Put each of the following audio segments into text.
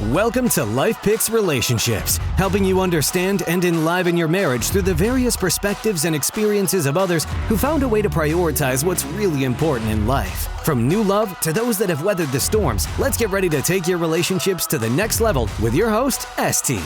Welcome to MarriagePix Relationships, helping you understand and enliven your marriage through the various perspectives and experiences of others who found a way to prioritize what's really important in life. From new love to those that have weathered the storms, let's get ready to take your relationships to the next level with your host, ST.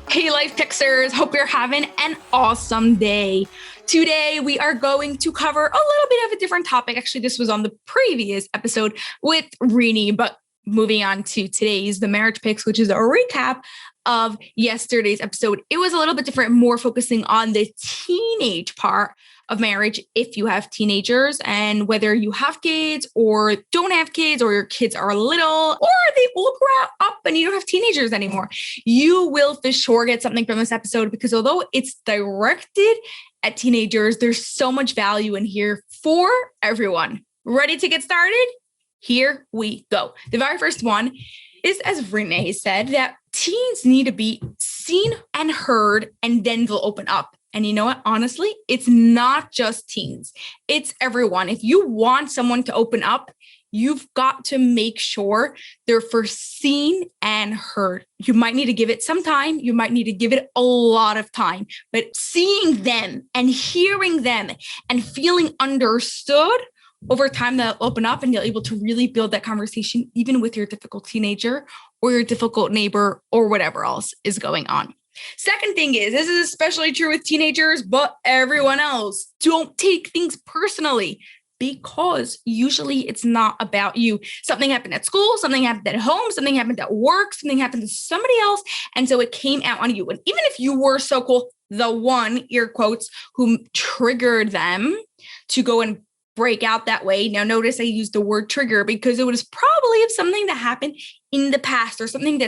Hey, Life Pixers. Hope you're having an awesome day. Today, we are going to cover a little bit of a different topic. Actually, this was on the previous episode with Rini, but moving on to today's, the MarriagePix, which is a recap of yesterday's episode. It was a little bit different, more focusing on the teenage part of marriage. If you have teenagers and whether you have kids or don't have kids, or your kids are little, or they all grow up and you don't have teenagers anymore, you will for sure get something from this episode, because although it's directed at teenagers, there's so much value in here for everyone. Ready to get started? Here we go. The very first one is, as Renee said, that teens need to be seen and heard, and then they'll open up. And you know what? Honestly, it's not just teens. It's everyone. If you want someone to open up, you've got to make sure they're first seen and heard. You might need to give it some time. You might need to give it a lot of time. But seeing them and hearing them and feeling understood over time, they'll open up and you're able to really build that conversation, even with your difficult teenager or your difficult neighbor or whatever else is going on. Second thing is, this is especially true with teenagers, but everyone else, don't take things personally, because usually it's not about you. Something happened at school, something happened at home, something happened at work, something happened to somebody else. And so it came out on you. And even if you were so-called the one, ear quotes, who triggered them to go and break out that way. Now, notice I used the word trigger because it was probably of something that happened in the past, or something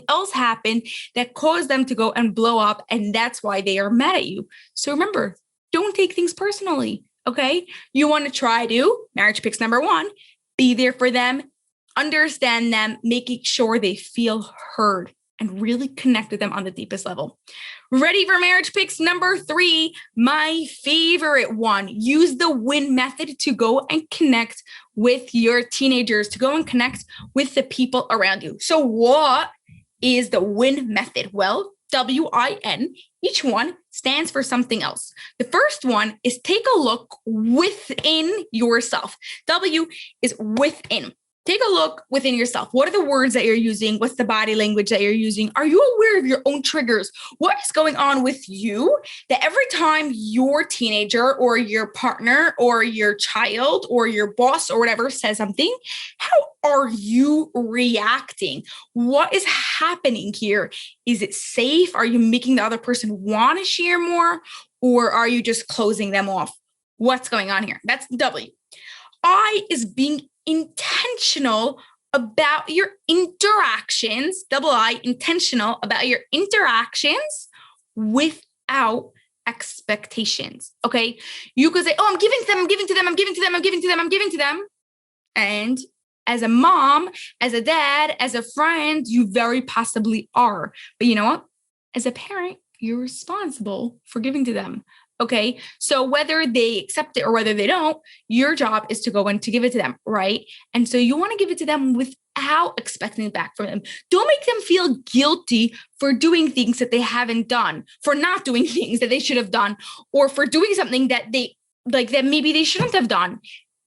else happened that caused them to go and blow up. And that's why they are mad at you. So remember, don't take things personally. Okay. You want to try to, MarriagePix number one, be there for them, understand them, making sure they feel heard, and really connect with them on the deepest level. Ready for MarriagePix number 3, my favorite one. Use the WIN method to go and connect with your teenagers, to go and connect with the people around you. So what is the WIN method? Well, WIN, each one stands for something else. The first one is take a look within yourself. W is within. Take a look within yourself. What are the words that you're using? What's the body language that you're using? Are you aware of your own triggers? What is going on with you that every time your teenager or your partner or your child or your boss or whatever says something, how are you reacting? What is happening here? Is it safe? Are you making the other person want to share more? Or are you just closing them off? What's going on here? That's W. I is being intentional about your interactions, I, intentional about your interactions without expectations. Okay. You could say, oh, I'm giving to them, I'm giving to them, I'm giving to them, I'm giving to them, I'm giving to them. And as a mom, as a dad, as a friend, you very possibly are. But you know what? As a parent, you're responsible for giving to them. Okay. So whether they accept it or whether they don't, your job is to go and to give it to them. Right. And so you want to give it to them without expecting it back from them. Don't make them feel guilty for doing things that they haven't done, for not doing things that they should have done, or for doing something that that maybe they shouldn't have done.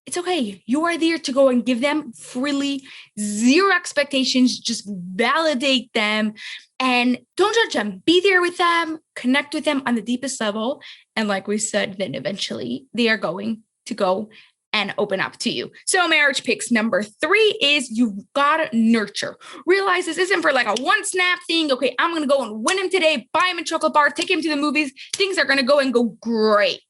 It's okay. You are there to go and give them freely, zero expectations, just validate them and don't judge them. Be there with them, connect with them on the deepest level. And like we said, then eventually they are going to go and open up to you. So MarriagePix number 3 is you've got to nurture. Realize this isn't for like a one snap thing. Okay, I'm going to go and win him today, buy him a chocolate bar, take him to the movies. Things are going to go great.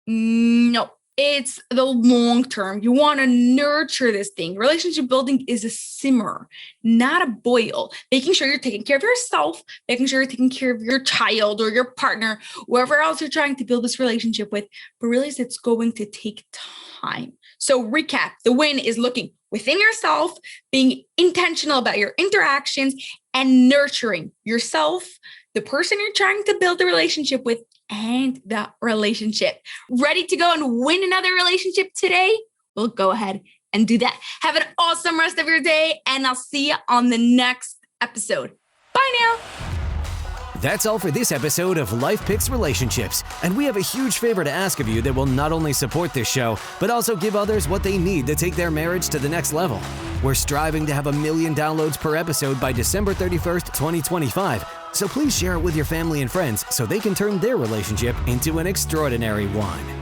No. It's the long term. You want to nurture this thing. Relationship building is a simmer, not a boil. Making sure you're taking care of yourself, making sure you're taking care of your child or your partner, whoever else you're trying to build this relationship with. But realize it's going to take time. So recap, the WIN is looking within yourself, being intentional about your interactions, and nurturing yourself, the person you're trying to build a relationship with, and the relationship. Ready to go and win another relationship today? Well, go ahead and do that. Have an awesome rest of your day, and I'll see you on the next episode. Bye now. That's all for this episode of MarriagePix Relationships, and we have a huge favor to ask of you that will not only support this show, but also give others what they need to take their marriage to the next level. We're striving to have 1 million downloads per episode by December 31st, 2025, so please share it with your family and friends so they can turn their relationship into an extraordinary one.